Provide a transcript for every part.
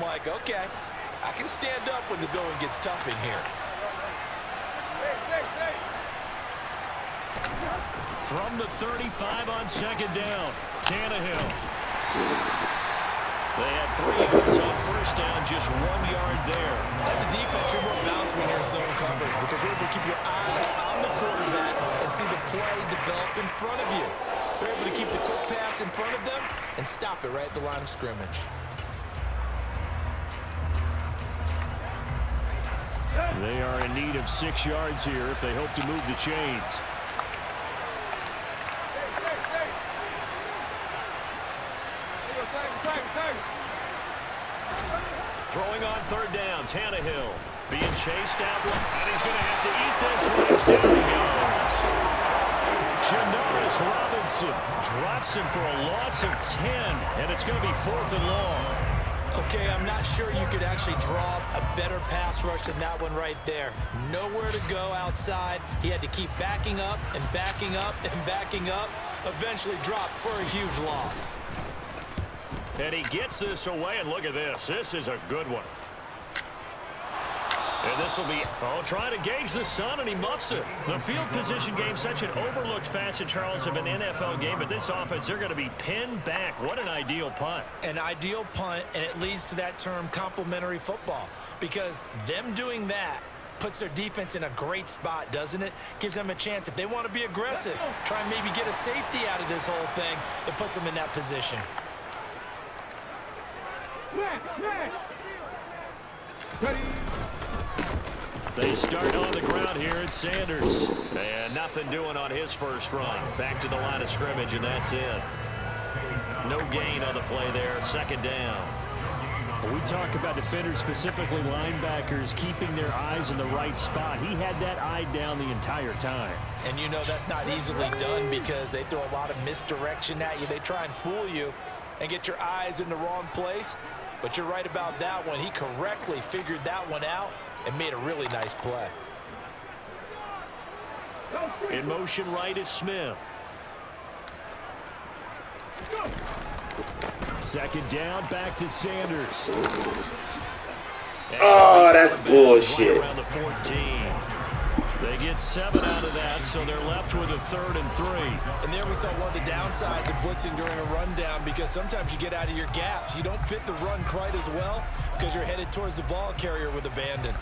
like, okay, I can stand up when the going gets tough in here. From the 35 on second down, Tannehill. They had 3 yards on first down, just 1 yard there. As a defense, you're more balanced when you're in zone coverage because you're able to keep your eyes on the quarterback and see the play develop in front of you. They're able to keep the quick pass in front of them and stop it right at the line of scrimmage. They are in need of 6 yards here if they hope to move the chains. Throwing on third down, Tannehill being chased out, and he's going to have to eat this one as down he goes. Janoris Robinson drops him for a loss of 10, and it's going to be 4th and long. Okay, I'm not sure you could actually draw a better pass rush than that one right there. Nowhere to go outside. He had to keep backing up and backing up and backing up. Eventually dropped for a huge loss. And he gets this away, and look at this. This is a good one. And this will be, trying to gauge the sun, and he muffs it. The field position game, such an overlooked facet, Charles, of an NFL game. But this offense, they're going to be pinned back. What an ideal punt. An ideal punt, and it leads to that term complementary football. Because them doing that puts their defense in a great spot, doesn't it? Gives them a chance. If they want to be aggressive, try and maybe get a safety out of this whole thing, it puts them in that position. They start on the ground here at Sanders. And nothing doing on his first run. Back to the line of scrimmage, and that's it. No gain on the play there. Second down. We talk about defenders, specifically linebackers, keeping their eyes in the right spot. He had that eye down the entire time. And you know that's not easily done because they throw a lot of misdirection at you. They try and fool you and get your eyes in the wrong place. But you're right about that one. He correctly figured that one out and made a really nice play. In motion right is Smith. Second down, back to Sanders. Oh, that's bullshit. Right around the 14. They get 7 out of that, so they're left with a 3rd and 3. And there we saw one of the downsides of blitzing during a rundown because sometimes you get out of your gaps. You don't fit the run quite as well because you're headed towards the ball carrier with abandon.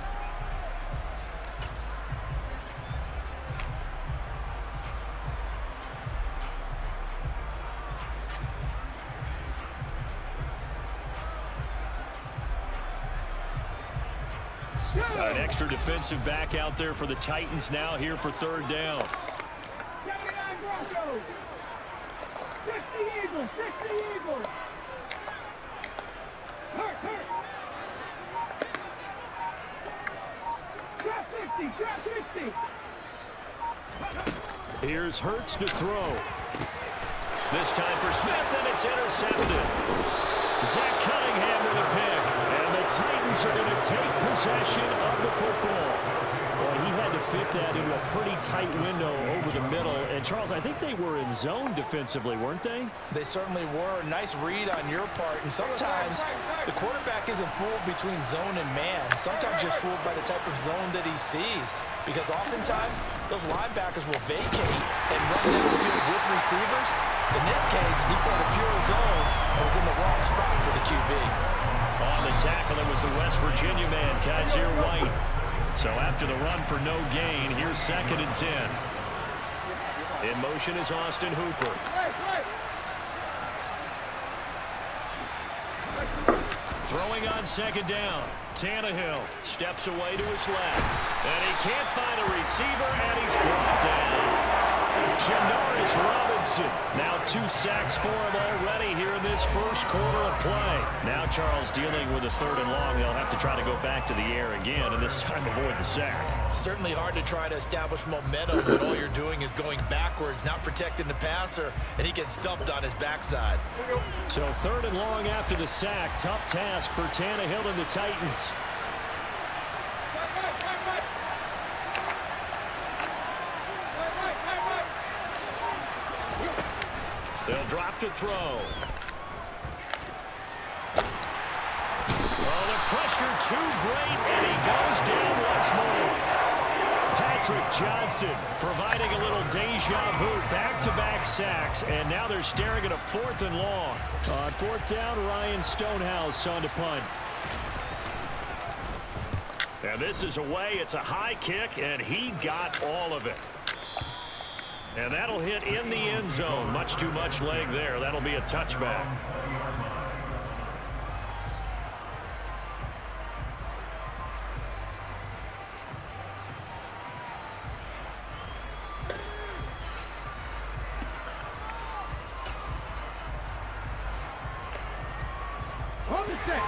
An extra defensive back out there for the Titans now here for third down. Here's Hurts to throw. This time for Smith, and it's intercepted. Zach Cunningham with a pick. And the Titans are going to take possession of the football. Well, he had to fit that into a pretty tight window over the middle. And, Charles, I think they were in zone defensively, weren't they? They certainly were. Nice read on your part. And sometimes the quarterback isn't fooled between zone and man. Sometimes you're fooled by the type of zone that he sees. Because oftentimes, those linebackers will vacate and run downfield with receivers. In this case, he played a pure zone and was in the wrong spot for the QB. On the tackle, it was the West Virginia man, Kaiser White. So after the run for no gain, here's 2nd and 10. In motion is Austin Hooper. Throwing on second down. Tannehill steps away to his left. And he can't find a receiver, and he's brought down. Janoris Robinson. Now 2 sacks for him already here in this first quarter of play. Now Charles dealing with a 3rd and long. They'll have to try to go back to the air again, and this time avoid the sack. Certainly hard to try to establish momentum when all you're doing is going backwards, not protecting the passer, and he gets dumped on his backside. So 3rd and long after the sack. Tough task for Tannehill and the Titans. They'll drop to throw. pressure too great, and he goes down once more. Patrick Johnson providing a little deja vu, back-to-back sacks, and now they're staring at a 4th and long. On 4th down, Ryan Stonehouse on to punt. And this is away. It's a high kick, and he got all of it. And that'll hit in the end zone. Much too much leg there. That'll be a touchback.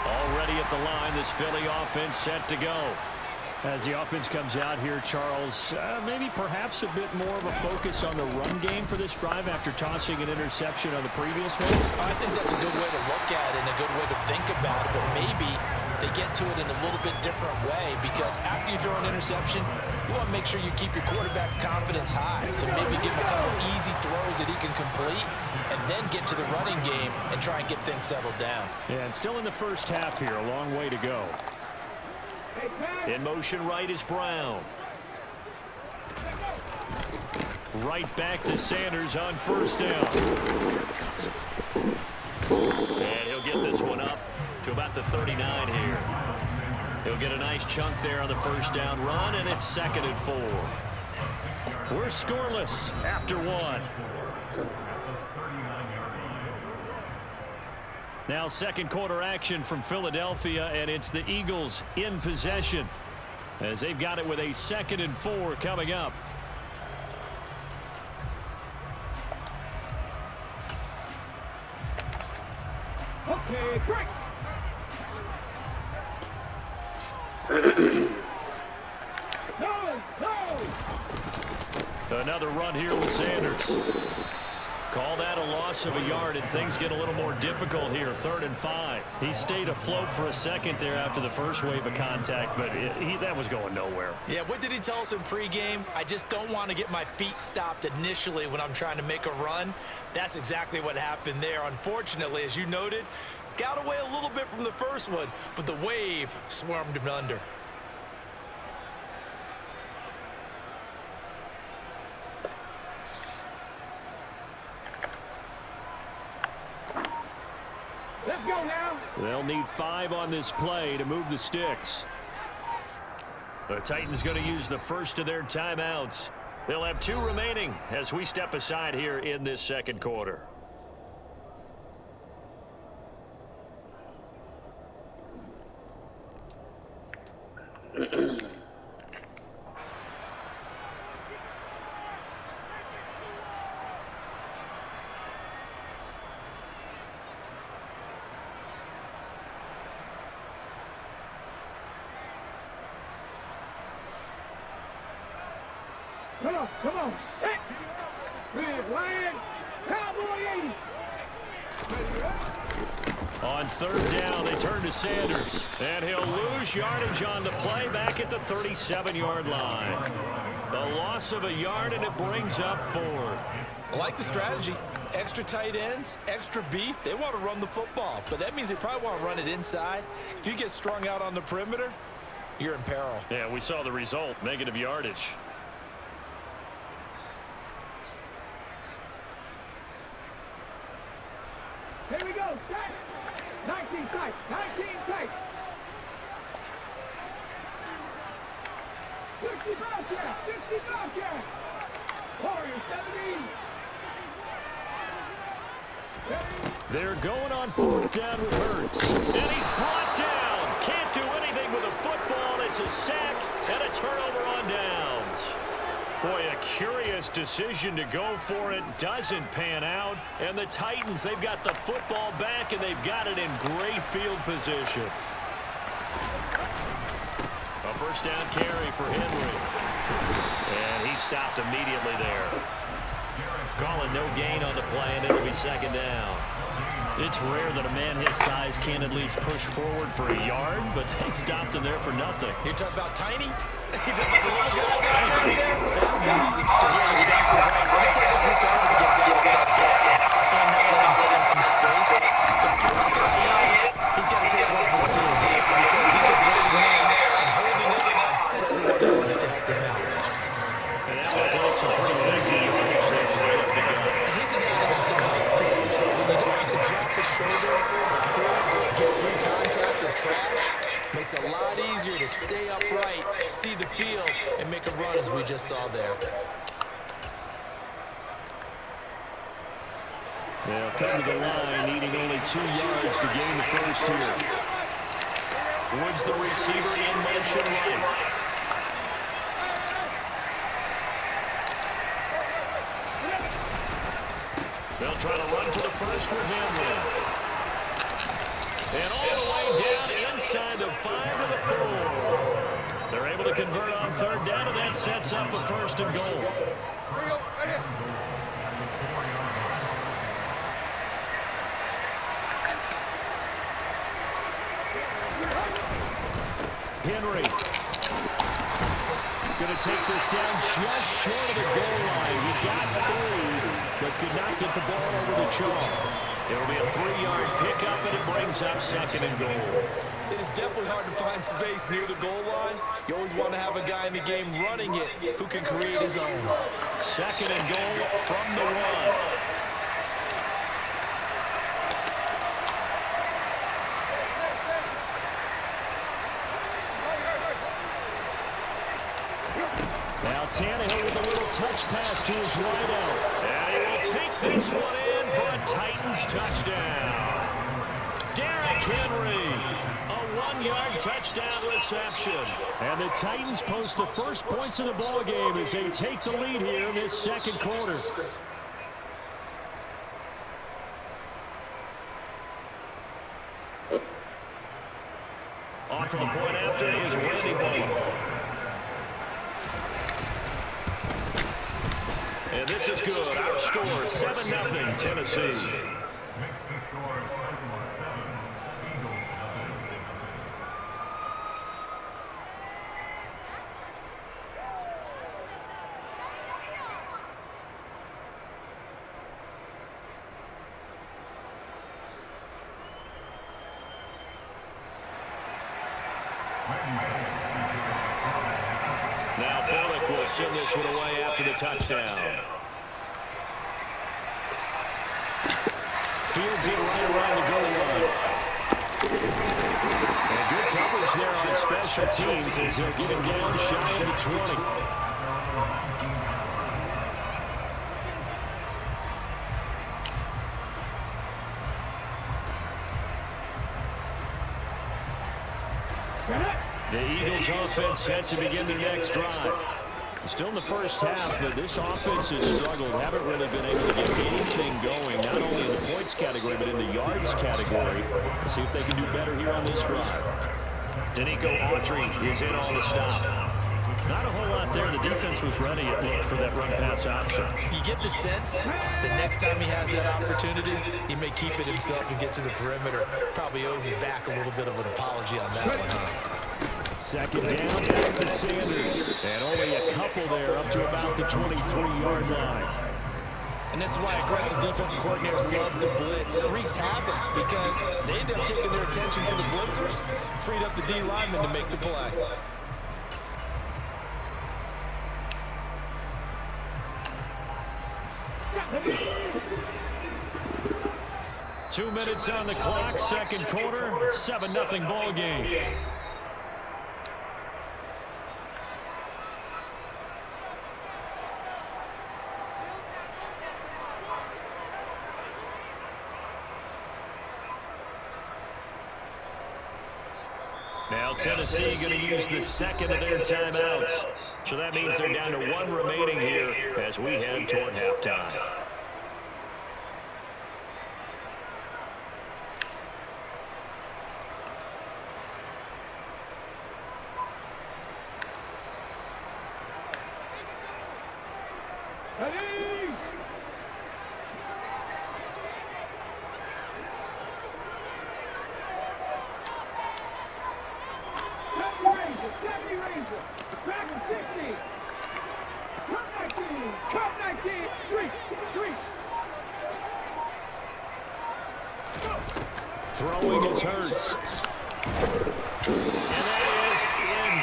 Already at the line, this Philly offense set to go. As the offense comes out here, Charles, maybe perhaps a bit more of a focus on the run game for this drive after tossing an interception on the previous one? I think that's a good way to look at it and a good way to think about it, but maybe they get to it in a little bit different way, because after you throw an interception, you want to make sure you keep your quarterback's confidence high. So maybe give him a couple easy throws that he can complete and then get to the running game and try and get things settled down. Yeah, and still in the first half here, a long way to go. In motion right is Brown. Right back to Sanders on 1st down. And he'll get this one up to about the 39 here. He'll get a nice chunk there on the 1st down run, and it's 2nd and 4. We're scoreless after 1. Now 2nd quarter action from Philadelphia, and it's the Eagles in possession as they've got it with a 2nd and 4 coming up. Okay, great. Another run here with Sanders. Call that a loss of a yard, and things get a little more difficult here. 3rd and 5. He stayed afloat for a second there after the first wave of contact, but that was going nowhere. Yeah, what did he tell us in pregame? I just don't want to get my feet stopped initially when I'm trying to make a run. That's exactly what happened there. Unfortunately, as you noted, got away a little bit from the first one, but the wave swarmed him under. Let's go now. They'll need 5 on this play to move the sticks. The Titans going to use the first of their timeouts. They'll have 2 remaining as we step aside here in this 2nd quarter. Come on. Set. Red line. Cowboy 80. On 3rd down, they turn to Sanders, and he'll lose yardage on the play back at the 37-yard line. A loss of a yard, and it brings up 4th. I like the strategy. Extra tight ends, extra beef. They want to run the football, but that means they probably want to run it inside. If you get strung out on the perimeter, you're in peril. Yeah, we saw the result, negative yardage. Here we go. Set. 19 tight. 19 tight. 65 yards. 65 yards. Warriors 17. They're going on 4th down with Hurts. And he's brought down. Can't do anything with a football. It's a sack and a turnover on downs. Boy, a curious decision to go for it. Doesn't pan out. And the Titans, they've got the football back, and they've got it in great field position. A 1st down carry for Henry. And he stopped immediately there. Calling no gain on the play, and it'll be 2nd down. It's rare that a man his size can at least push forward for a yard, but they stopped him there for nothing. You're talking about tiny? You're talking about the little guy down there? That needs to be exactly right. And it takes a group effort to get that gap and not let him get in some space. The first guy in, he's got to take one for the team because he just trash, makes it a lot easier to stay upright, see the field, and make a run as we just saw there. They'll come to the line, needing only 2 yards to gain the first here. Woods the receiver in motion right. They'll try to run for the first with him then. And all the way down inside the 5 to the 4. They're able to convert on 3rd down, and that sets up the 1st and goal. Henry going to take this down just short of the goal line. He got 3, but could not get the ball over the chalk. It'll be a 3-yard pickup, and it brings up 2nd and goal. It is definitely hard to find space near the goal line. You always want to have a guy in the game running it who can create his own. 2nd and goal from the 1. Now Tannehill with a little touch pass to his wideout. And he will take this one in for a Titans touchdown. Derrick Henry, a 1-yard touchdown reception. And the Titans post the first points of the ball game as they take the lead here in this 2nd quarter. On for the point after is Randy Bullock. And this is good. Our score, 7-0 Tennessee. Now Bullock will send this one away after the touchdown. Fields it right around the goal line. And good coverage there on special teams as he'll get him down shy of the 20. The Eagles offense set to begin their next drive. Still in the first half, but this offense has struggled. Haven't really been able to get anything going, not only in the points category, but in the yards category. Let's see if they can do better here on this drive. Danico Autry is in on the stop. Not a whole lot there. The defense was ready, it looked, for that run-pass option. You get the sense that next time he has that opportunity, he may keep it himself and get to the perimeter. Probably owes his back a little bit of an apology on that one, huh? 2nd down, back to Sanders. And only a couple there up to about the 23-yard line. And this is why aggressive defensive coordinators love to blitz. It wreaks havoc because they end up taking their attention to the blitzers, freed up the D lineman to make the play. Two minutes on the clock, 2nd quarter, 7-0 ball game. Now Tennessee going to use the 2nd of their timeouts. So that means they're down to 1 remaining here as we head toward halftime. Throwing is Hurts. And that is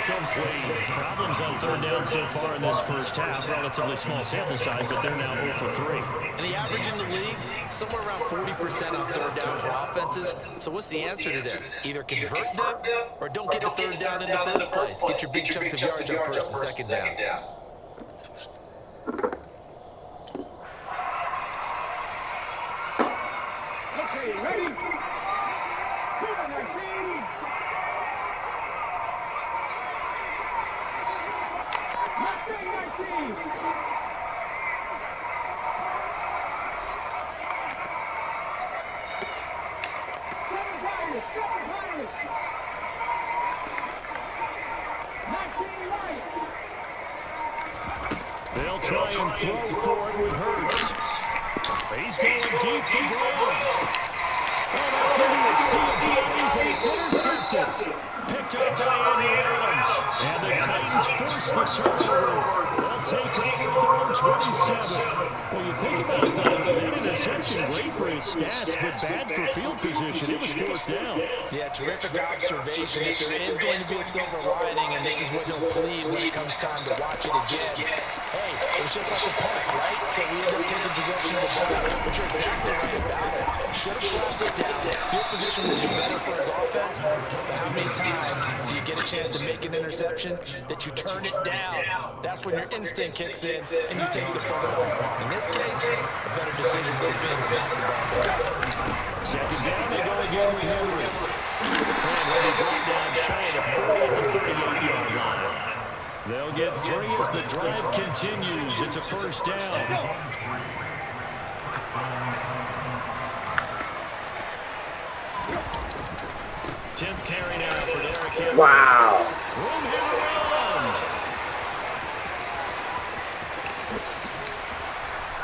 complete. Problems on third down so far in this first half. Relatively small sample size, but they're now 0 for 3. And the average in the league, somewhere around 40% on third down for offenses. So what's the answer to this? Either convert them or don't get the third down in the first place. Get your big chunks of yards on first and second down. Okay, ready? Super 19. 19. They'll try and throw for it with Hurts. He's going deep for Brown. Oh, that's into the sea of bodies, and it's intercepted. Picked up by Andy Adams. And the Titans force the turnover. They'll take over at their own 27. Well, you think about it, though, that interception, great for his stats, but bad for field position. It was fourth down. Yeah, terrific observation. If there is going to be a silver lining, and this is what he'll plead when it comes time to watch it again. Hey, it was just like a punt, right? So we ended up taking possession of the ball. But you're exactly right about it. Should have slapped it down. Field position would be better for his offense. But how many times do you get a chance to make an interception that you turn it down? That's when your instinct kicks in and you take the fumble. In this case, a better decision would have been to knock the ball down. Second down, they go again with Henry. And will be brought down shy of the 40 at the 38-yard line. They'll get 3 as the drive continues. It's a first down. Tenth carry now for Derrick Henry. Wow. Room here to run.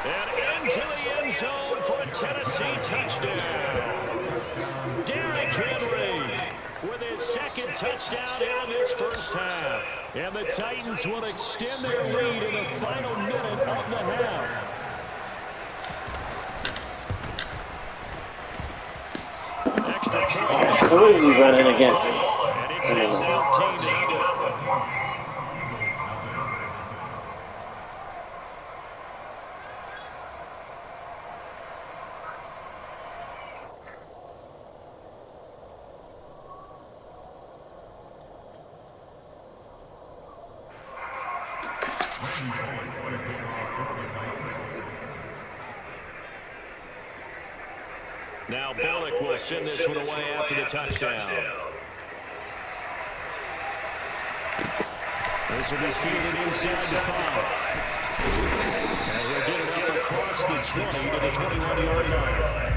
And into the end zone for a Tennessee touchdown. Derrick Henry with his second touchdown here in this first half. And the Titans will extend their lead in the final minute of the half. So what is he running against me? And it's 14-0. Now Bullock will send this one away after the touchdown. This will be fielded inside the 5. And he'll get it up across the 20 to the 21-yard line.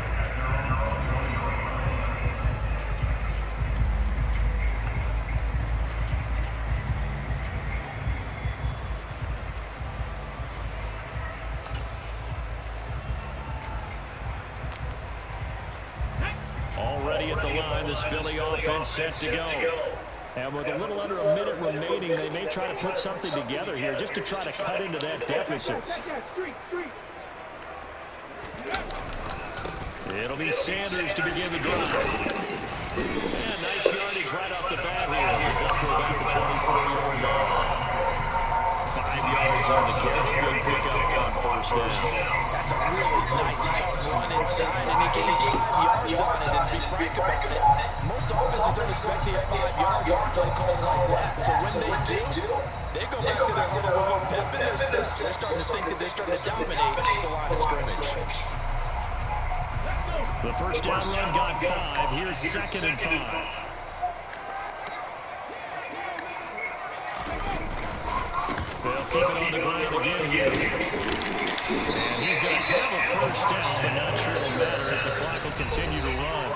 Already at the line, this Philly offense set to go. And with a little under a minute remaining, they may try to put something together here just to try to cut into that deficit. It'll be Sanders to begin the drive. And nice yardage right off the bat here. He's up to about the 24-yard line. 5 yards on the carry. Good pickup on first down. That's a really nice, tough run inside, and he gained 5 yards on it, and be frank about it. Most offenses don't expect to get 5 yards on a play call like that, so when they do, they go back to their little pep in their steps. They're starting to think that they're starting to dominate the line of scrimmage. The first down run got 5. Here's 2nd and 5. They'll keep it on the ground again here. And he's going to have a first down, but not sure it'll matter as the clock will continue to run.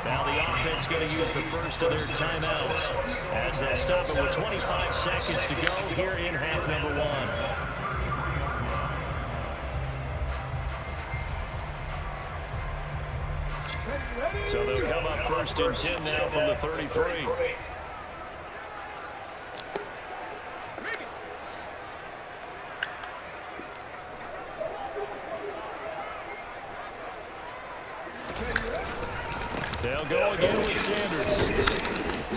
Now the offense going to use the first of their timeouts as they stop it with 25 seconds to go here in half number 1. So they'll come up 1st and 10 now from the 33. They'll go again with Sanders.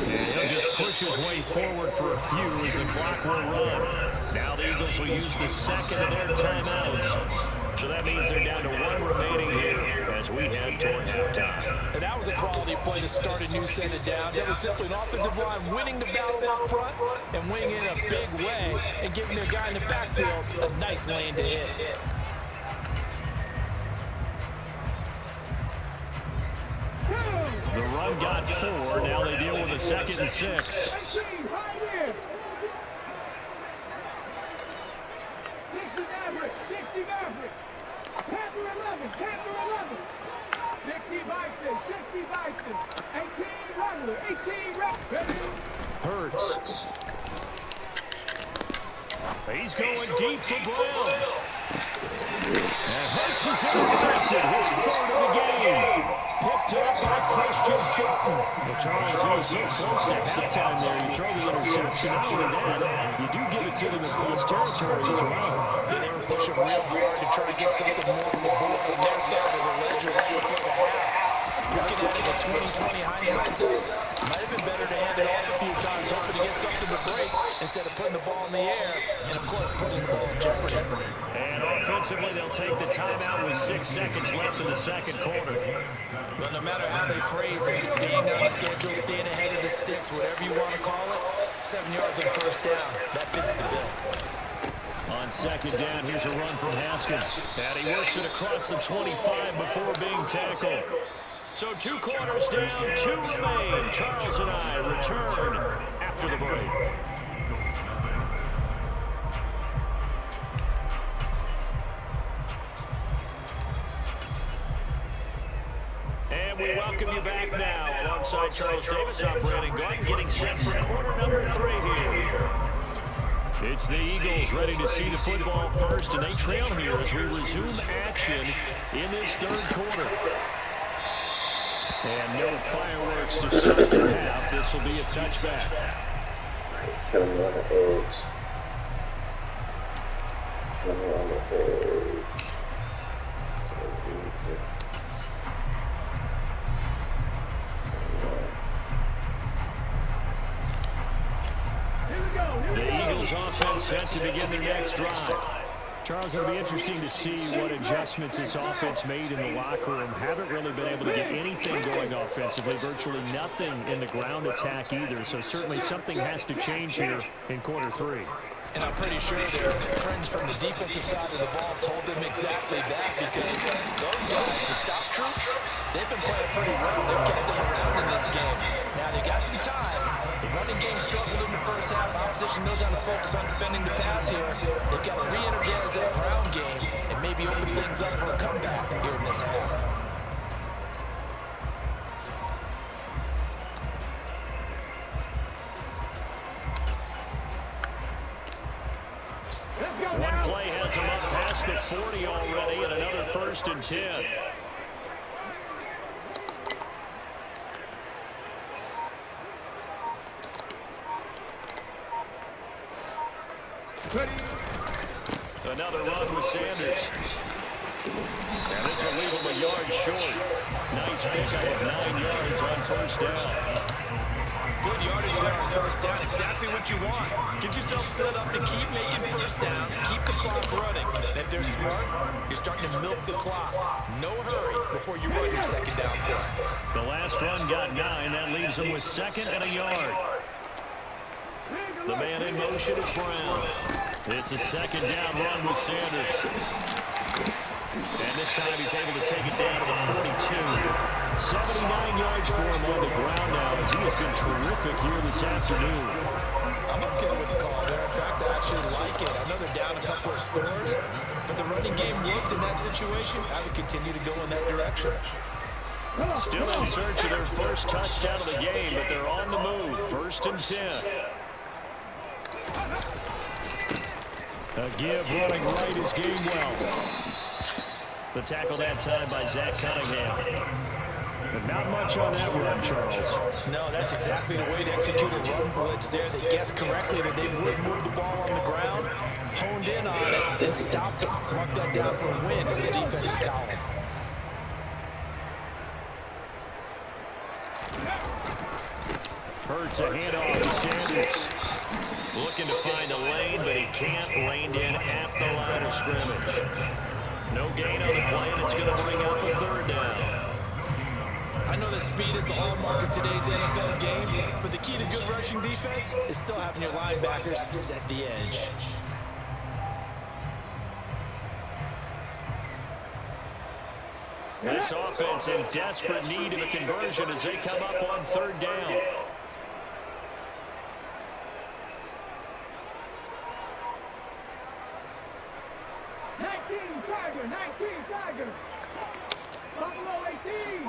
And he'll just push his way forward for a few as the clock will run. Now the Eagles will use the second of their timeouts. So that means they're down to one remaining here as we head toward halftime. And that was a quality play to start a new set of downs. That was simply an offensive line winning the battle up front and winning it in a big way and giving their guy in the backfield a nice lane to hit. The run got 4. Now they deal with a 2nd and 6. 60 Maverick. 60 Maverick. Panther 11. Panther 11. 60 Bison. 60 Bison. 18 Runner. 18 Runner. Hurts. He's going deep for Brown. And Hurts is intercepted. His 3rd of the game. Picked up by Christian Fulton. Well, Charles, he was so close to halftime there. You throw the interception. Not only that, you do give it to them in close territory as well. Yeah, they were pushing real hard to try to get something more on the board on their side of the ledger right before the half. Looking at it with 20/20 hindsight, though, might have been better to hand it off a few times, hoping to get something to break instead of putting the ball in the air and, of course, putting the ball in jeopardy. And offensively, they'll take the timeout with 6 seconds left in the 2nd quarter. But no matter how they phrase it, staying on schedule, staying ahead of the sticks, whatever you want to call it, 7 yards on 1st down, that fits the bill. On 2nd down, here's a run from Haskins. And he works it across the 25 before being tackled. So 2 quarters down, 2 remain. Charles and I return after the break. And we welcome you back now. Alongside Charles Davis, I'm Brandon Gordon, getting set for quarter number 3 here. It's the Eagles ready to see the football first, and they trail here as we resume action in this 3rd quarter. And no fireworks to start the half. This will be a touchback. It's killing me on the edge. It's killing me on the edge. So we need to... The Eagles offense set to begin their next drive. Charles, it'll be interesting to see what adjustments this offense made in the locker room. Haven't really been able to get anything going offensively, virtually nothing in the ground attack either. So certainly something has to change here in quarter 3. And I'm pretty sure their friends from the defensive side of the ball told them exactly that, because those guys, the stop troops, they've been playing pretty well. They've kept them around in this game. Now, they got some time. The running game struggled in the 1st half. Opposition knows how to focus on defending the pass here. They've got to re-energize that ground game and maybe open things up for a comeback here in this half. One play has him up past the 40 already, and another 1st and 10. Another run with Sanders. And this will leave him a yard short. Nice pickup of 9 yards on 1st down. Good yardage there on 1st down. Exactly what you want. Get yourself set up to keep making 1st downs, keep the clock running. And if they're smart, you're starting to milk the clock. No hurry before you run your 2nd down play. The last run got 9. That leaves them with 2nd and a yard. The man in motion is Brown. It's a 2nd down run with Sanders. And this time he's able to take it down to the 42. 79 yards for him on the ground now, as he has been terrific here this afternoon. I'm okay with the call there. In fact, I actually like it. I know they're down a couple of scores, but the running game worked in that situation. I would continue to go in that direction. Still in search of their 1st touchdown of the game, but they're on the move. 1st and 10. A give running right is Gainwell. The tackle that time by Zach Cunningham. But not much on that run, Charles. No, that's exactly the way to execute a run blitz there. They guessed correctly that they would move the ball on the ground, honed in on it, and stopped it. Mark that down for a win in the defense's column. Hurts a handoff to Sanders. Looking to find a lane, but he can't. Reined in at the line of scrimmage. No gain on the play, and it's going to bring up a third down. I know that speed is the hallmark of today's NFL game, but the key to good rushing defense is still having your linebackers set the edge. This offense in desperate need of a conversion as they come up on third down. Tiger. Buffalo 18.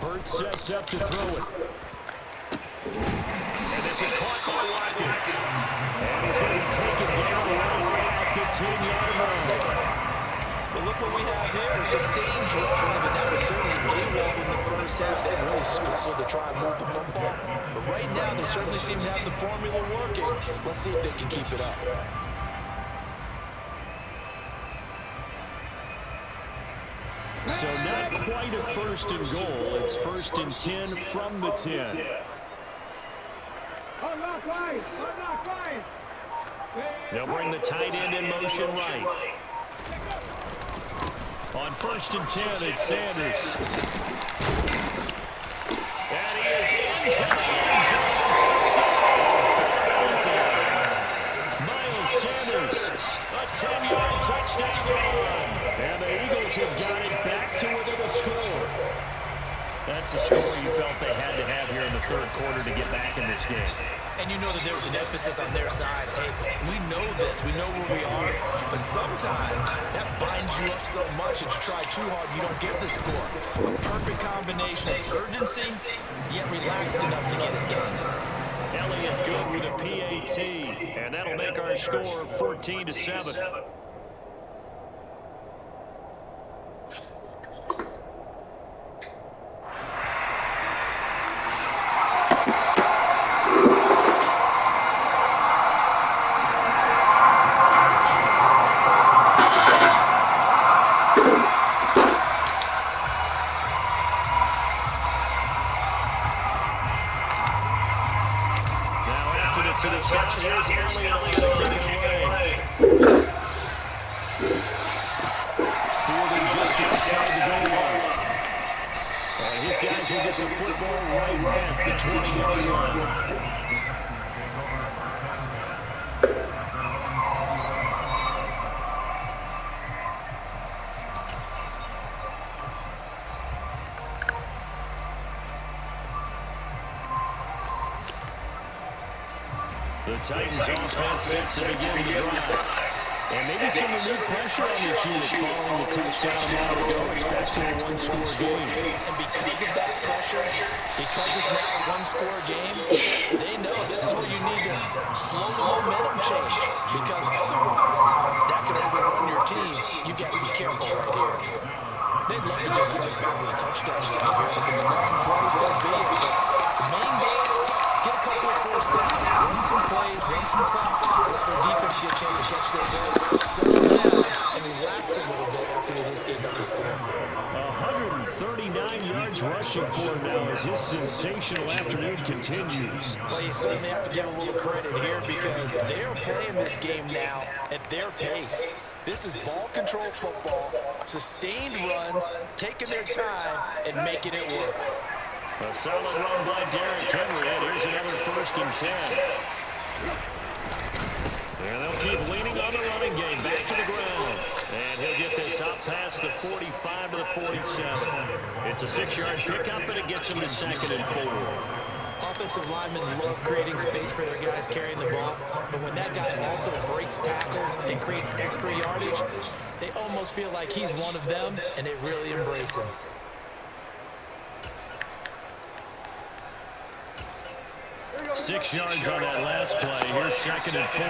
Hurts sets up to throw it. And this is caught by Watkins. And he's going to take it down right at the 10-yard line. But look what we have here. A sustained drive, and that was certainly AWOL in the first half. They really struggled to try and move the football. But right now, they certainly seem to have the formula working. Let's see if they can keep it up. So not quite a first and goal. It's 1st and 10 from the 10. They'll bring the tight end in motion right. On 1st and 10, it's Sanders. And he is into the end zone. Touchdown. Miles Sanders, a 10-yard touchdown run. And the Eagles have got it back to within a score. That's a score you felt they had to have here in the third quarter to get back in this game. And you know that there's an emphasis on their side. Hey, we know this. We know where we are. But sometimes that binds you up so much that you try too hard, you don't get the score. A perfect combination of urgency, yet relaxed enough to get it done. Elliott good with a PAT. And that'll make our score 14-7. Here's Elliott on the away. Fielding just outside the goal line. And his guys will get the football right at the 20-yard line. The Titans offense set to begin the drive. And maybe some renewed pressure on this unit following the touchdown a moment ago. It's back to a one-score game. And because of that pressure, because it's now a one-score game, they know this is where you need to slow the momentum change. Because otherwise, that could overrun your team. You've got to be careful right here. They'd love to just start back with a touchdown right here. If it's a must play, so be it. But the main goal, get a couple of first downs, run some plays, run some clock, let their defense get a chance to catch their ball, settle down, and relax a little bit after they just gave up the score. 139 yards rushing for him now as his sensational afternoon continues. Well, you certainly have to give a little credit here because they're playing this game now at their pace. This is ball control football, sustained runs, taking their time, and making it work. A solid run by Derrick Henry, and here's another 1st and 10. And they'll keep leaning on the running game, back to the ground. And he'll get this out past the 45 to the 47. It's a 6-yard pickup, and it gets him to 2nd and 4. Offensive linemen love creating space for their guys carrying the ball, but when that guy also breaks tackles and creates extra yardage, they almost feel like he's one of them, and they really embrace him. 6 yards on that last play. Here's 2nd and 4.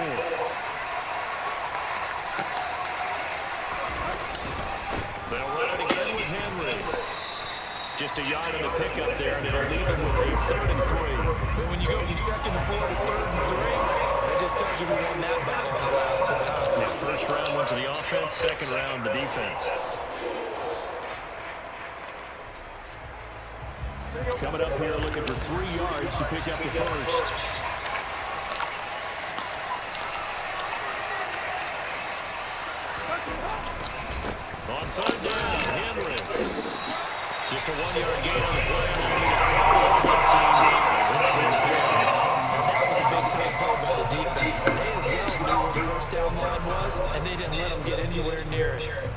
They'll run it again with Henry. Just a yard on the pickup there, and it'll leave him with a 3rd and 3. But when you go from 2nd and 4 to 3rd and 3, that just tells you who won that battle on the last play. Yeah, 1st round went to the offense, 2nd round the defense. coming up here looking for 3 yards to pick up the first. On third down, Henry. Just a 1-yard gain on the play. That was a big-time play by the defense. They as well knew where the first down line was, and they didn't let them get anywhere near it.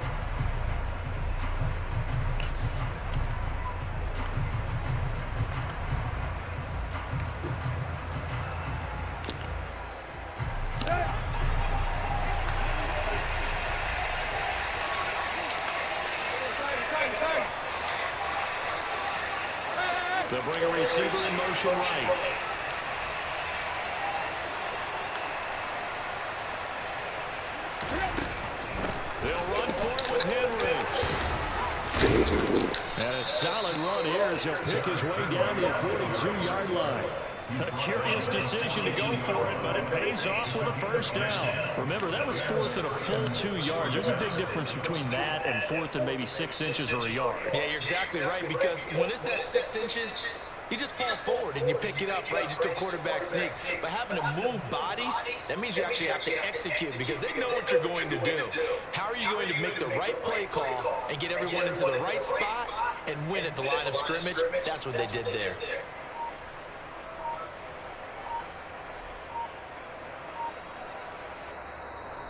They'll bring a receiver in motion right. They'll run for it with Henry. And a solid run here as he'll pick his way down to the 42-yard line. A curious decision to go for it, but it pays off with a first down. Remember, that was 4th and a full 2 yards. There's a big difference between that and 4th and maybe 6 inches or a yard. Yeah, you're exactly right, because when it's at 6 inches, you just fall forward and you pick it up, right? You just go quarterback sneak. But having to move bodies, that means you actually have to execute because they know what you're going to do. How are you going to make the right play call and get everyone into the right spot and win at the line of scrimmage? That's what they did there.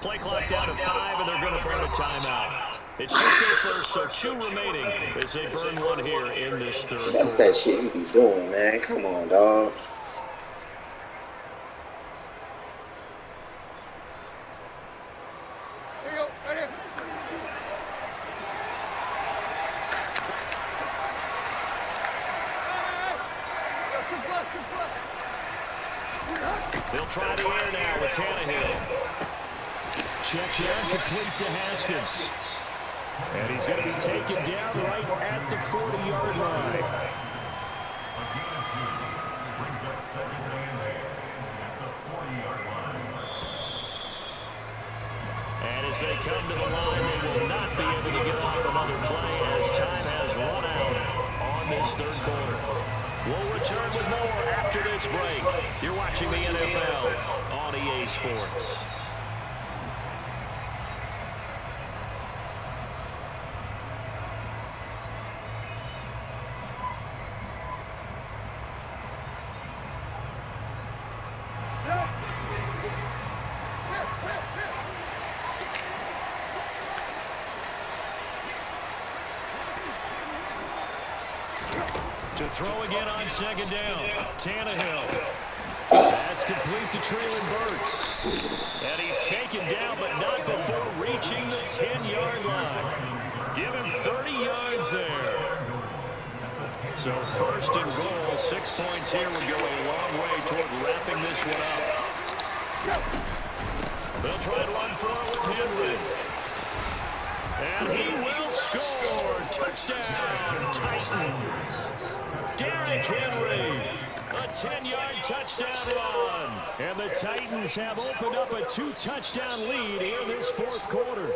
Play clock down to 5, and they're going to burn a timeout. It's just their first, so 2 remaining as they burn one here in this third quarter. That's that shit you be doing, man. Come on, dog. Here you go, right here. They'll try the air now with Tannehill. Check down, complete to Haskins. And he's going to be taken down right at the 40-yard line. And as they come to the line, they will not be able to get off another play as time has run out on this third quarter. We'll return with more after this break. You're watching the NFL on EA Sports. To throw again on second down, Tannehill. That's complete to Treylon Burks. And he's taken down, but not before reaching the 10-yard line. Give him 30 yards there. So first and goal, 6 points here would go a long way toward wrapping this one up. They'll try and run for it with Henry. And he will score. Touchdown, Titans. Derrick Henry, a 10-yard touchdown run. And the Titans have opened up a 2-touchdown lead here in this fourth quarter.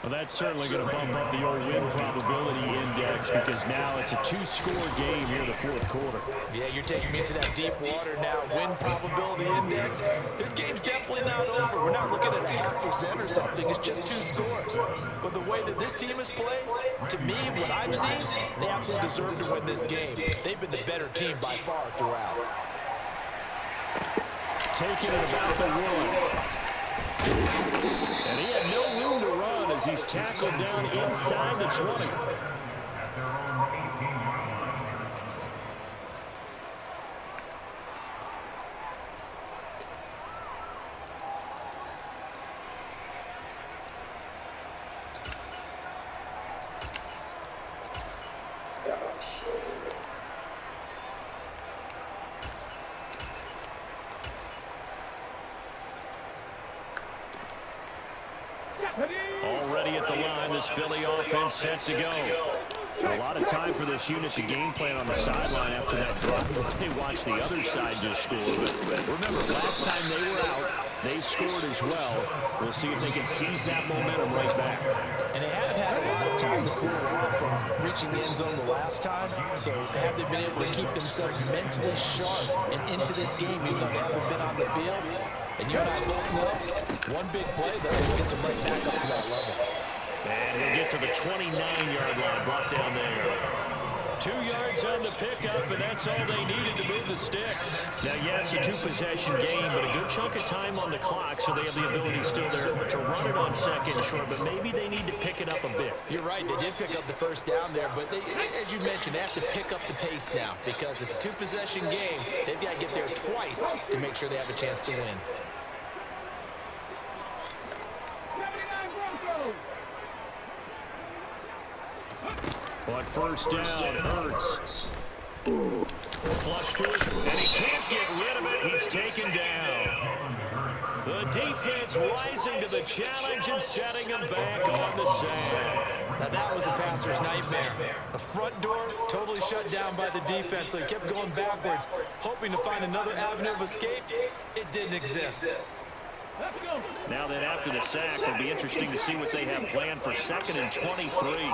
Well, that's certainly going to bump up the old win probability index because now it's a 2-score game here in the fourth quarter. Yeah, you're taking me to that deep water now. Win probability index. This game's definitely not over. We're not looking at a 0.5% or something. It's just 2 scores. But the way that this team has played, to me, what I've seen, they absolutely deserve to win this game. They've been the better team by far throughout. Taking it about the 1. And he had no room to run as he's tackled down inside the 20. Already at the line, this Philly offense set to go. A lot of time for this unit to game plan on the sideline after that drive. They watched the other side just score. But remember, last time they were out, they scored as well. We'll see if they can seize that momentum right back. And they have had a lot of time to cool off from reaching the end zone the last time. So have they been able to keep themselves mentally sharp and into this game, even though they haven't been on the field? And you and I both know, one big play, though, gets them right back up to that level. And he'll get to the 29-yard line, brought down there. 2 yards on the pickup, and that's all they needed to move the sticks. Now, yes, a two-possession game, but a good chunk of time on the clock, so they have the ability still there to run it on second and short, but maybe they need to pick it up a bit. You're right. They did pick up the first down there, but they, as you mentioned, they have to pick up the pace now because it's a two-possession game. They've got to get there twice to make sure they have a chance to win. But first down, Hurts. Flush to it, and he can't get rid of it. He's taken down. The defense rising to the challenge and setting him back on the sack. Now that was a passer's nightmare. The front door totally shut down by the defense, so he kept going backwards, hoping to find another avenue of escape. It didn't exist. Now that after the sack, it'll be interesting to see what they have planned for 2nd and 23.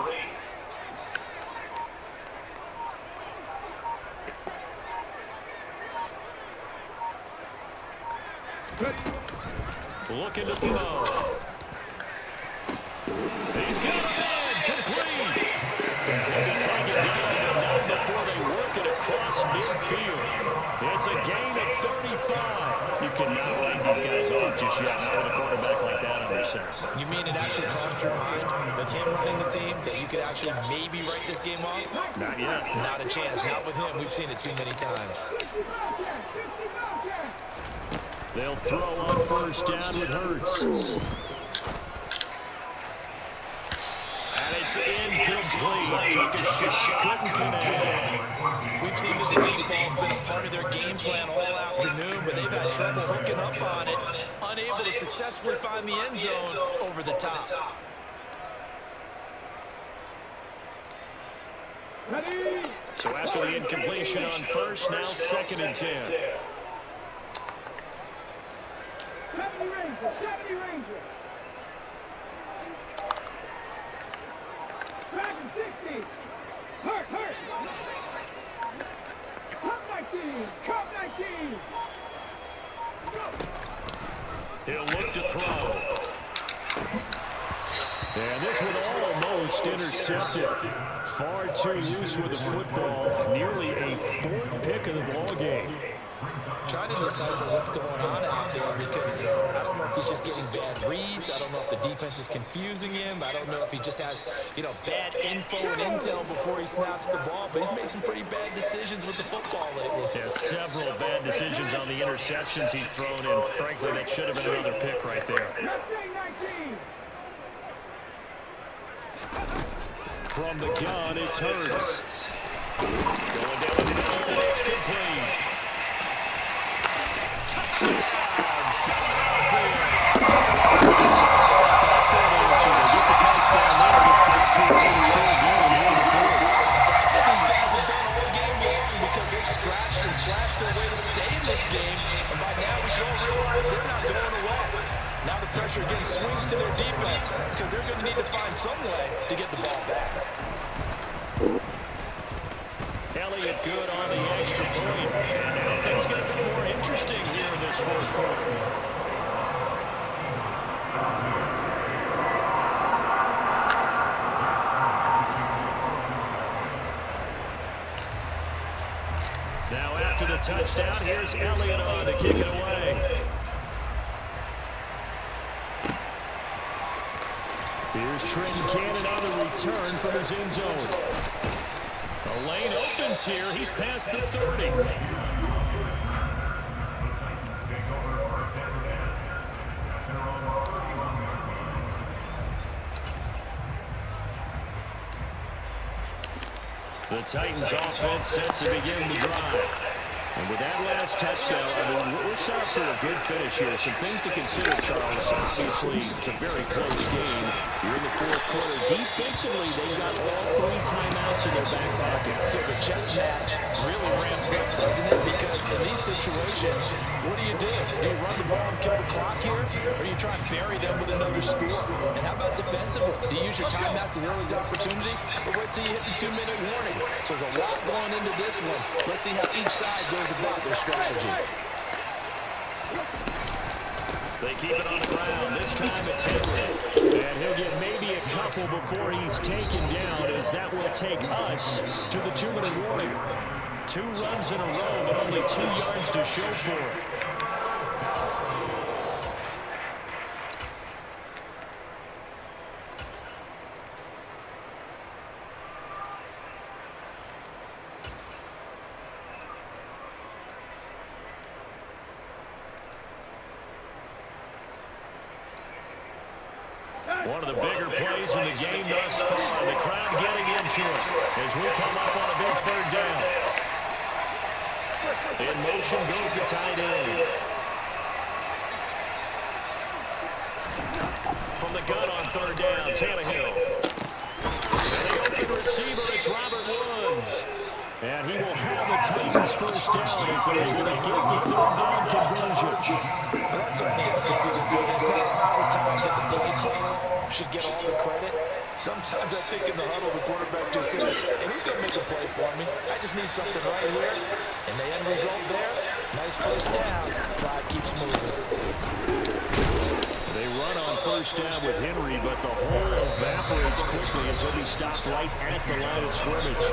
Looking to throw. He's got a man complete. They'll be taken down, but not before they work it across midfield. It's a gain of 35. You cannot write these guys off just yet, not with a quarterback like that under center. You mean it actually crossed your mind with him running the team that you could actually maybe write this game off? Not yet. Not a chance. Not with him. We've seen it too many times. They'll throw on first down with Hurts. And it's incomplete. Took a shot, couldn't connect. We've seen that the deep ball's been a part of their game plan all afternoon, but they've had trouble hooking up on it, unable to successfully find the end zone over the top. So after the incompletion on first, now 2nd and 10. 70 Ranger, 70 Ranger. Back in 60. Hurt. Cup 19, Cup 19. He'll look to throw. And this one almost intercepted. Far too loose with the football. Nearly a 4th pick of the ball game. Trying to decipher what's going on out there because I don't know if he's just getting bad reads. I don't know if the defense is confusing him. I don't know if he just has, bad info and intel before he snaps the ball. But he's made some pretty bad decisions with the football lately. Yeah, several bad decisions on the interceptions he's thrown in. Frankly, that should have been another pick right there. From the gun, it's Hurts. Going down the middle, and it's complete. Pressure again swings to their defense because they're going to need to find some way to get the ball back. Elliott good on the extra point. And now things get a bit more interesting here in this 4th quarter. Now after the touchdown, here's Elliott on to kick it away. Here's Trenton Cannon on the return from his end zone. The lane opens here. He's past the 30. The Titans offense set to begin the drive. And with that last touchdown, I mean, we're set up for a good finish here. Some things to consider, Charles. Obviously, it's a very close game. You're in the fourth quarter. Defensively, they've got all 3 timeouts in their back pocket. So the chess match really ramps up, doesn't it? Because in these situations, what do? Do you run the ball and kill the clock here? Or do you try and bury them with another score? And how about defensively? Do you use your timeouts at early opportunity? Or wait till you hit the 2-minute warning? So there's a lot going into this one. Let's see how each side goes about their strategy. They keep it on the ground. This time it's Henry. And he'll get maybe a couple before he's taken down, as that will take us to the 2-minute warning. 2 runs in a row, but only 2 yards to show for it. One of the bigger plays in the game thus far. The crowd getting into it as we come up on a big 3rd down. In motion goes the tight end. From the gun on 3rd down, Tannehill. And the open receiver, it's Robert Woods. And he will have the Titans first down as they're able to get the 3rd down conversion. Well, that certainly has to feel good. It's not all the time that the play caller should get all the credit. Sometimes I think in the huddle, the quarterback just says, and who's going to make a play for me? I just need something right here. And the end result there, nice place down. Clock keeps moving. They run on first down with Henry, but the hole evaporates quickly as he'll be stopped right at the line of scrimmage.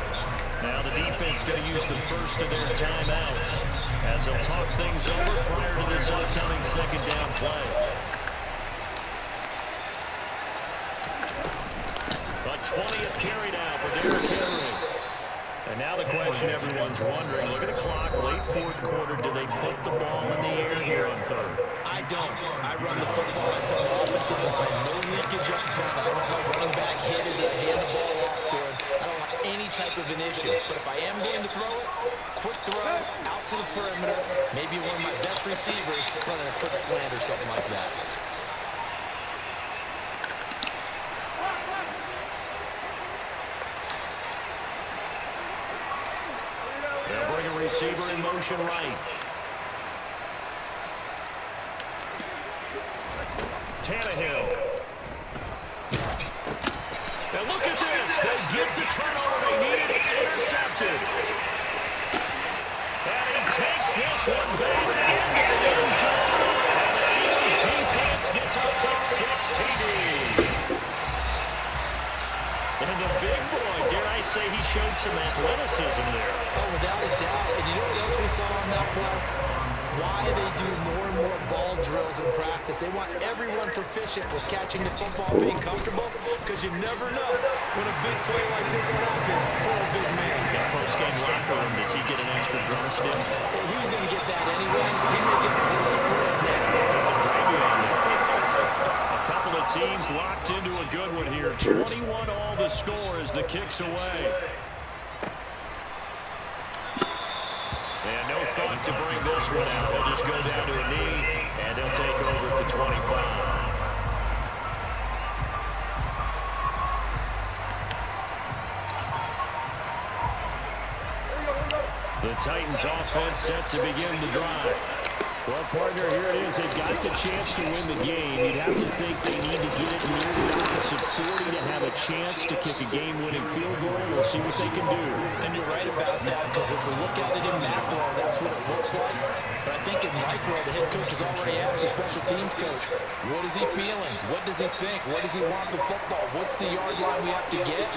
Now the defense going to use the first of their timeouts as they'll talk things over prior to this upcoming 2nd down play. A 20th carry now for Derrick Henry. And now the question everyone's wondering, look at the clock, late 4th quarter, do they put the ball in the air here on 3rd? I don't. I run the football. I tell the offensive line, no leakage up front. I don't want my running back hit as I hand the ball off to him. I don't want any type of an issue. But if I am going to throw it, quick throw, out to the perimeter, maybe one of my best receivers running a quick slant or something like that. They'll bring a receiver in motion right. Tannehill. Now look at this. They get the turnover they needed. It's intercepted. And he takes this one back into the end zone. And the Eagles defense gets a pick 6 TD. And the big boy, dare I say, he showed some athleticism there. Oh, without a doubt. And you know what else we saw on that play? Why they do more and more ball drills in practice. They want everyone proficient with catching the football, being comfortable, because you never know when a big play like this will happen for a big man. That post-game locker room, does he get an extra drumstick? He was going to get that anyway. He may get the whole split now. That's a gravy on that. A couple of teams locked into a good one here. 21 all the score as the kick's away. And no thought to bring this one out. They'll just go down to a knee, and they'll take over at the 25. The Titans offense set to begin the drive. Well, partner, here it is. They've got the chance to win the game. You'd have to think they need to get it near the office of 40 to have a chance to kick a game-winning field goal. We'll see what they can do. And you're right about that, because if we look at it in macro, that's what it looks like. But I think in micro, the head coach has already asked the special teams coach, what is he feeling? What does he think? What does he want the football? What's the yard line we have to get?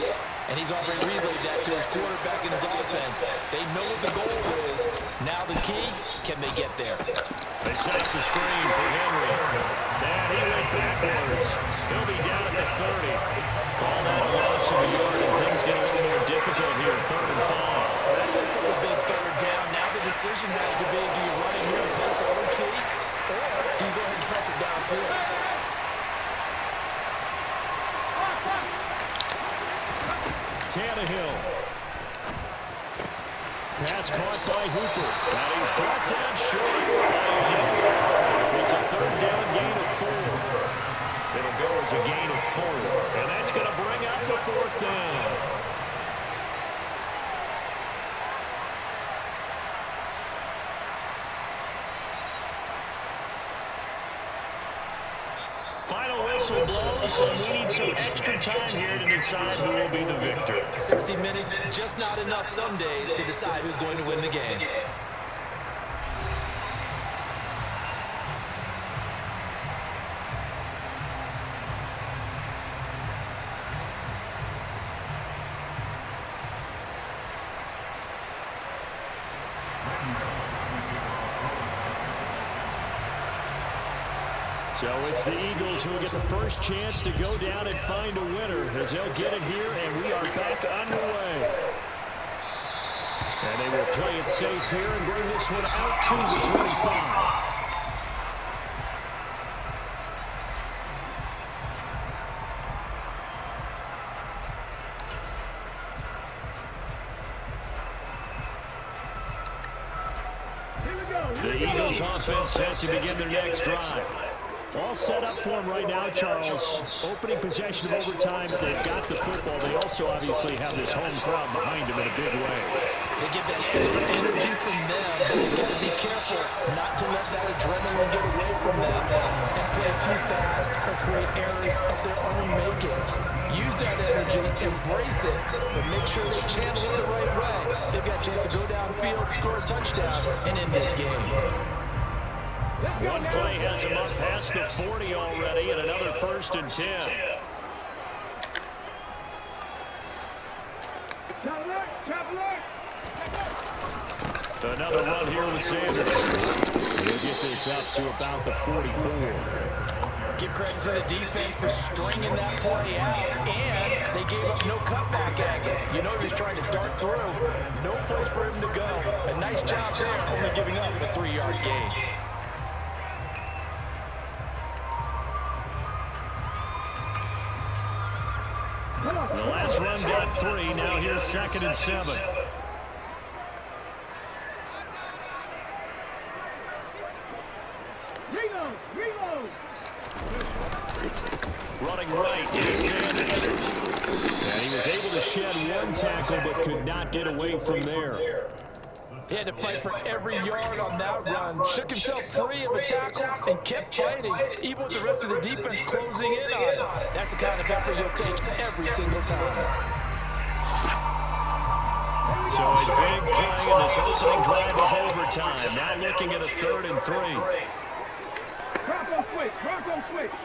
And he's already relayed that to his quarterback and his offense. They know what the goal is. Now the key, can they get there? They set up the screen for Henry. And he went backwards. He'll be down at the 30. Call that a loss of a yard, and things get a little more difficult here. 3rd and 5. Well, that sets up a big 3rd down. Now the decision has to be, do you run it here and play for OT, or do you go ahead and press it downfield? Tannehill. Pass caught by Hooper. Now he Final whistle blows, and we need some extra time here to decide who will be the victor. 60 minutes, just not enough some days to decide who's going to win the game. So it's the Eagles who will get the first chance to go down and find a winner as they'll get it here, and we are back underway. And they will play it safe here and bring this one out to the 25. The Eagles offense set to begin their next drive. All set up for them right now, Charles. Opening possession of overtime. They've got the football. They also obviously have this home crowd behind them in a big way. They get that extra energy from them, but they've got to be careful not to let that adrenaline get away from them and play too fast or create errors of their own making. Use that energy, embrace it, but make sure they channel it the right way. They've got a chance to go downfield, score a touchdown, and end this game. One play has him up past the 40 already, and another 1st and 10. Another run here with Sanders. He'll get this up to about the 44. Give credit to the defense for stringing that play out, and they gave up no cutback angle. You know he's trying to dart through. No place for him to go. A nice job there, only giving up a 3-yard gain. The last run got 3. Now here's 2nd and 7. Running right is Sanders. And he was able to shed one tackle but could not get away from there. He had to fight for every yard on that run. Shook himself free of a tackle and kept fighting, even with the rest of the defense closing in on him. That's the kind of effort you'll take every single time. So a big play in this opening drive of overtime. Now looking at a 3rd and 3. Bronco switch, Bronco switch.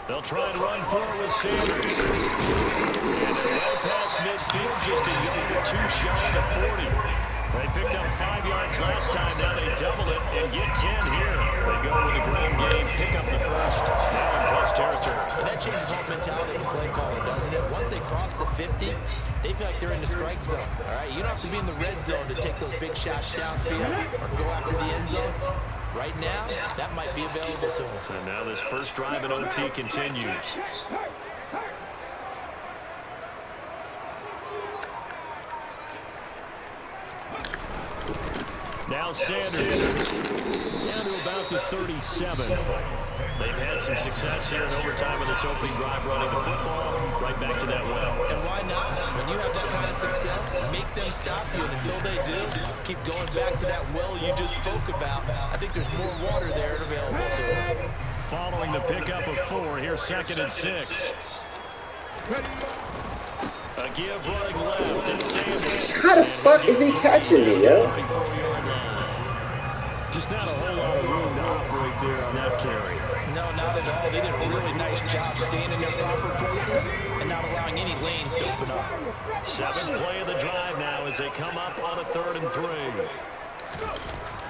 They'll try and run forward with Sanders. And they're well past midfield, just a yard or 2 shy of 40. They picked up 5 yards last time. Now they double it and get 10 here. They go with the ground game, pick up the first. Now in plus territory. And that changes the whole mentality of the play caller, doesn't it? Once they cross the 50, they feel like they're in the strike zone. All right, you don't have to be in the red zone to take those big shots downfield or go after the end zone. Right now, that might be available to them. And now this first drive in OT continues. Now Sanders down to about the 37. They've had some success here in overtime in this opening drive running the football. Right back to that well. And why not? When you have that kind of success, make them stop you. And until they do, keep going back to that well you just spoke about. I think there's more water there available to them. Following the pickup of 4, here's 2nd and 6. A give running left, and Sanders. How the fuck is he catching me, yo? Just not a whole lot of room to operate there on that carry. No, not at all. They did a really nice job staying in their proper places and not allowing any lanes to open up. 7th play of the drive now as they come up on a 3rd and 3.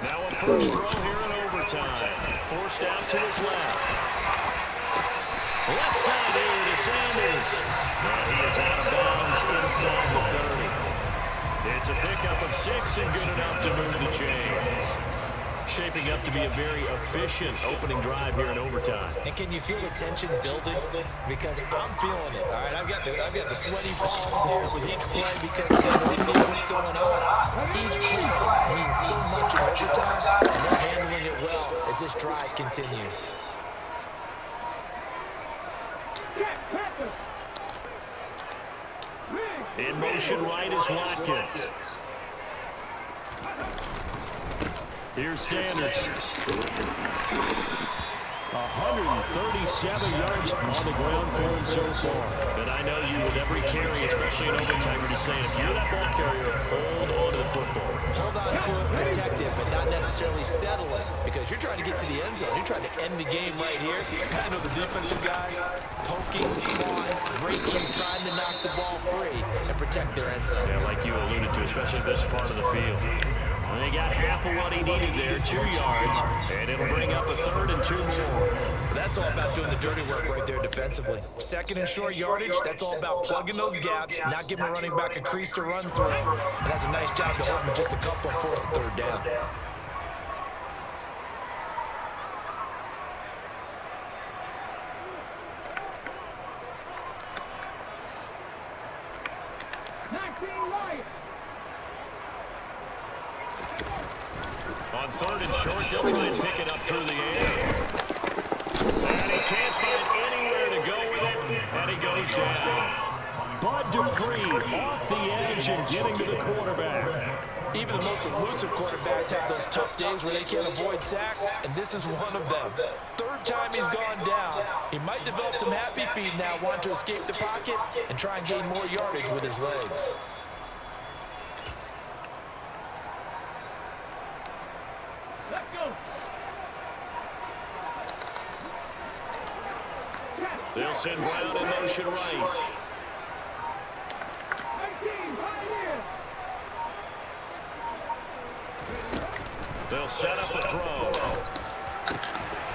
Now a first throw here in overtime. Forced out to his left. Left side here to Sanders. Now he is out of bounds inside the 30. It's a pickup of 6 and good enough to move the chains. Shaping up to be a very efficient opening drive here in overtime. And can you feel the tension building? Because I'm feeling it. All right, I've got the sweaty palms here with each play because of the intensity of what's going on. Each play means so much in overtime, and they're handling it well as this drive continues. In motion right is Watkins. Here's Sanders. 137 yards on the ground for him so far. And I know you with every carry, especially in overtime, you're just saying, if you're that ball carrier, hold on to the football. Hold on to it, protect it, but not necessarily settle it, because you're trying to get to the end zone. You're trying to end the game right here. I know the defensive guys poking, clawing, breaking, trying to knock the ball free and protect their end zone. Yeah, like you alluded to, especially this part of the field. And they got half of what he needed there, 2 yards, and it'll bring up a 3rd and 2 more. That's all about doing the dirty work right there defensively. 2nd and short yardage, that's all about plugging those gaps, not giving a running back a crease to run through. And that's a nice job to hold him just a couple and force a 3rd down. On 3rd and short, they'll try and pick it up through the air. And he can't find anywhere to go with it, and he goes down. Bud Dupree off the edge and getting to the quarterback. Even the most elusive quarterbacks have those tough days where they can't avoid sacks, and this is one of them. 3rd time he's gone down. He might develop some happy feet now, wanting to escape the pocket and try and gain more yardage with his legs. They'll send Brown in motion right. They'll set up a throw.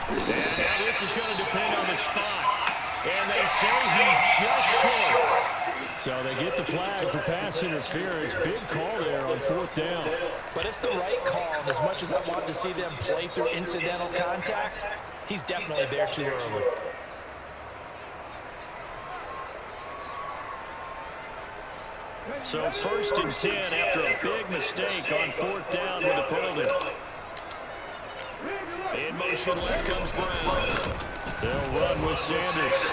And now this is going to depend on the spot. And they say he's just short. So they get the flag for pass interference. Big call there on 4th down. But it's the right call, and as much as I wanted to see them play through incidental contact, he's definitely there too early. So 1st and 10 after a big mistake on 4th down with a penalty. In motion left comes Brown. They'll run with Sanders.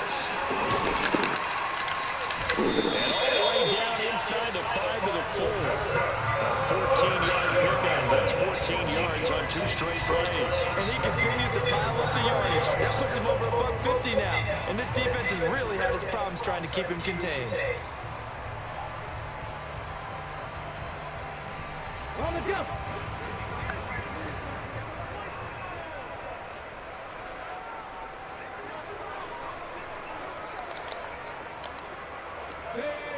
And all the way down inside the 5 to the 4. A 14-yard pickup. That's 14 yards on 2 straight plays. And he continues to pile up the yardage. That puts him over $150 now. And this defense has really had its problems trying to keep him contained. On the jump.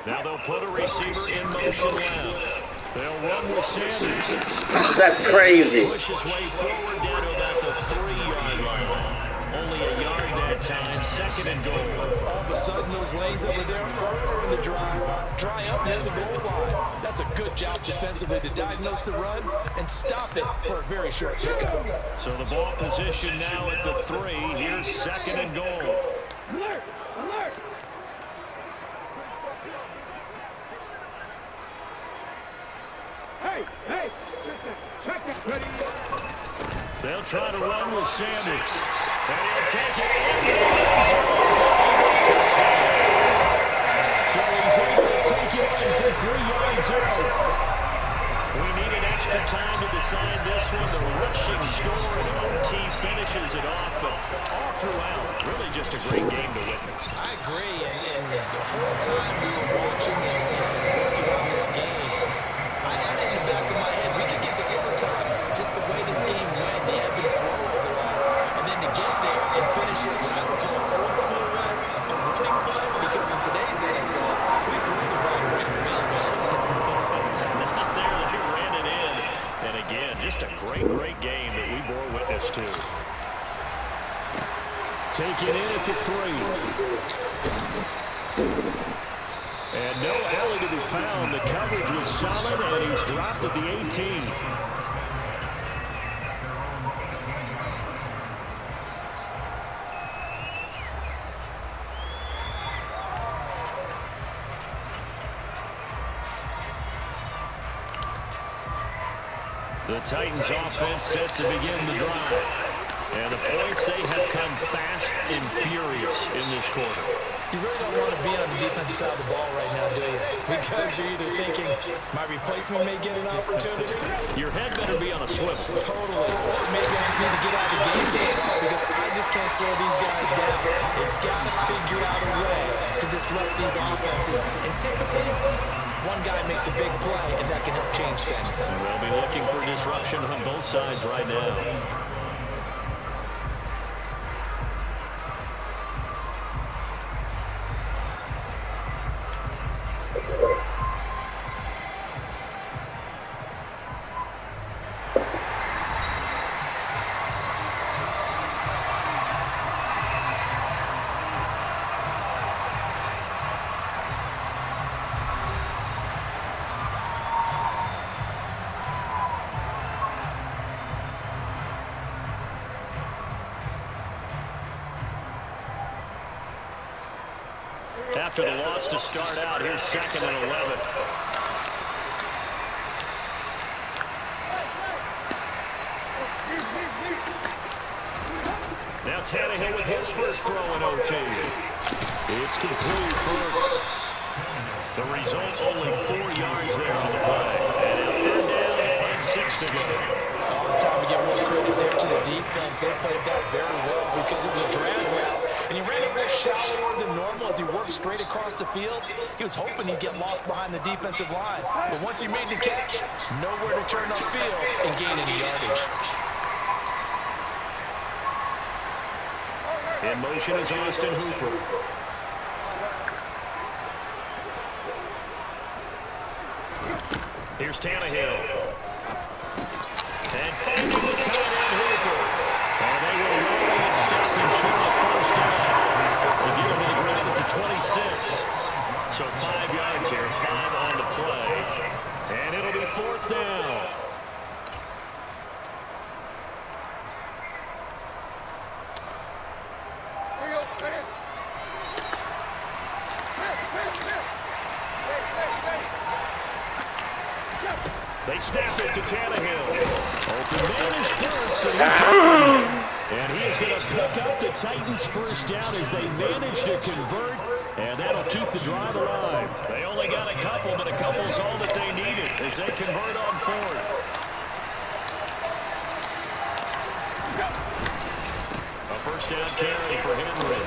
Now they'll put a receiver in motion left. They'll run with Sanders. That's crazy. Push his way forward down to about the 3-yard line. Only a yard that time. 2nd and goal. All of a sudden, those lanes over there earlier in the drive dry up near the goal line. That's a good job defensively to diagnose the run and stop it for a very short pickup. So the ball position now at the 3. Here's 2nd and goal. Alert! Alert! Hey! Hey! Check that! Ready? They'll try to run with Sanders. And he'll take it in. So he's able to take it in for 3 yards out. We needed extra time to decide this one. The rushing score and OT finishes it off. But all throughout, really just a great game to witness. I agree, and the whole time we were watching and working on this game, I had it in the back of my head. We could get to overtime just the way this game went, the ebb and flow overall. And then to get there and finish it what I would call old school way, a running play, because in today's NFL, we threw the ball right in the middle. Not there, they ran it in. And again, just a great game that we bore witness to. Take it in at the 3. And no alley to be found. The coverage was solid, and he's dropped at the 18. The Titans offense set to begin the drive. And the points, they have come fast and furious in this quarter. You really don't want to be on the defensive side of the ball right now, do you? Because you're either thinking, my replacement may get an opportunity. Your head better be on a swivel. Totally. Or maybe I just need to get out of the game because I just can't slow these guys down. They've got to figure out a way to disrupt these offenses. And typically, one guy makes a big play, and that can help change things. And they'll be looking for disruption on both sides right now. After the loss to start out, here's 2nd and 11. Now Tannehill with his first throw in OT. It's complete. Burks. The result, only 4 yards there on the play. And now 3rd down and 6 to go. It's time to give more credit there to the defense. They played that very well because it was a drag route. And he ran a bit shallower than normal as he worked straight across the field. He was hoping he'd get lost behind the defensive line. But once he made the catch, nowhere to turn upfield and gain any yardage. In motion is Austin Hooper. Here's Tannehill. And finding the tight end Hooper. And they will roll and stop him short of 1st down. They get him to the ground at the 26. So 5 yards here, 5 on the play. And it'll be 4th down. They snap it to Tannehill. Open man is Burks, and he is going to pick up the Titans' 1st down as they manage to convert, and that'll keep the drive alive. They only got a couple, but a couple's all that they needed as they convert on 4th. A 1st down carry for Henry.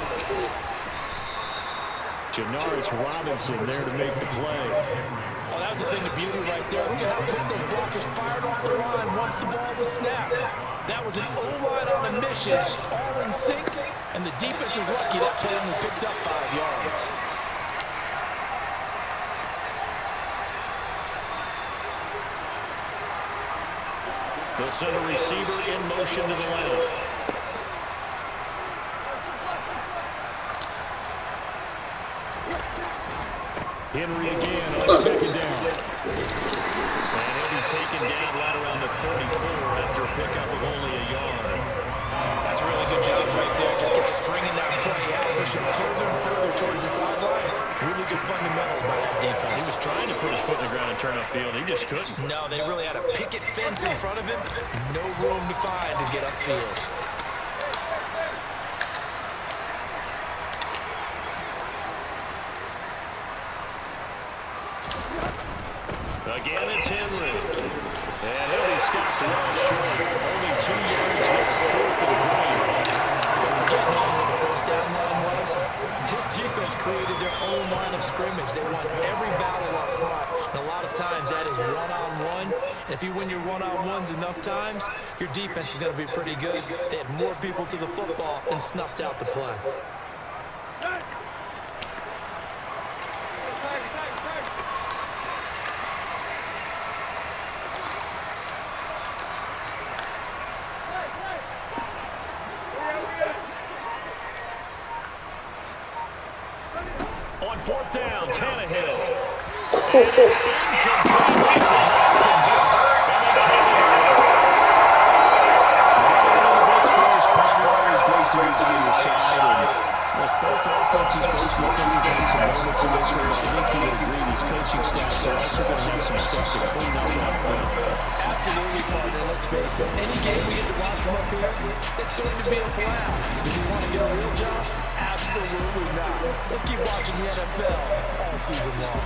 Janaris Robinson there to make the play. Oh, that was a thing of beauty right there. Look at how quick those blockers fired off the line once the ball was snapped. That was an O-line on a mission, all in sync, and the defense is lucky that play only picked up 5 yards. They'll send a receiver in motion to the left. Henry again on 2nd down. And he'll be taken down right around the 34 after a pickup of only a yard. That's a really good job right there. Just kept stringing that play out, pushing further and further towards the sideline. Really good fundamentals by that defense. He was trying to put his foot in the ground and turn upfield. He just couldn't. No, they really had a picket fence in front of him. No room to find to get upfield. Again, it's Henry. And he'll be stopped well short. Only 2 yards there, 4th and 3. Don't forget, man, where the 1st down line was. This defense created their own line of scrimmage. They won every battle up front. And a lot of times that is one-on-one. And if you win your one-on-ones enough times, your defense is going to be pretty good. They had more people to the football and snuffed out the play. On 4th down, Tannehill. And it's incomplete. Both offenses, both defenses had some moments in this one. I think you would agree these coaching staffs are also going to have some stuff to clean up on film. Absolutely, partner. Let's face it. Any game we get to watch from up here, it's going to be a blast. If you want to get a real job, Absolutely not. Let's keep watching the NFL all season long.